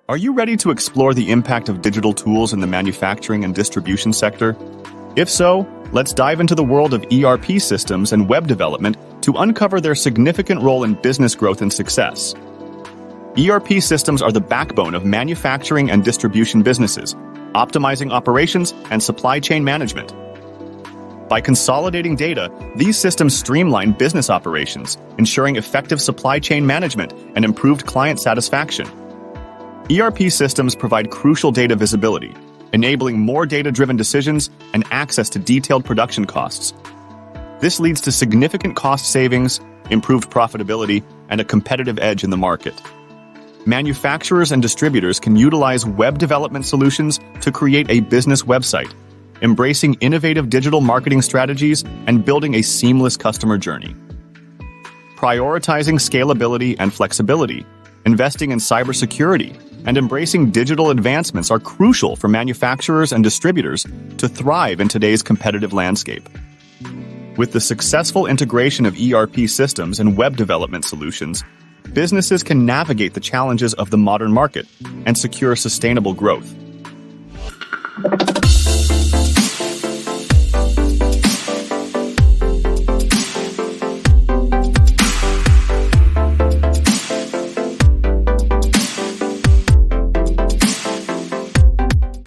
Are you ready to explore the impact of digital tools in the manufacturing and distribution sector? If so, let's dive into the world of ERP systems and web development to uncover their significant role in business growth and success. ERP systems are the backbone of manufacturing and distribution businesses, optimizing operations and supply chain management. By consolidating data, these systems streamline business operations, ensuring effective supply chain management and improved client satisfaction. ERP systems provide crucial data visibility, enabling more data-driven decisions and access to detailed production costs. This leads to significant cost savings, improved profitability, and a competitive edge in the market. Manufacturers and distributors can utilize web development solutions to create a business website, embracing innovative digital marketing strategies and building a seamless customer journey. Prioritizing scalability and flexibility, investing in cybersecurity, and embracing digital advancements are crucial for manufacturers and distributors to thrive in today's competitive landscape. With the successful integration of ERP systems and web development solutions, businesses can navigate the challenges of the modern market and secure sustainable growth.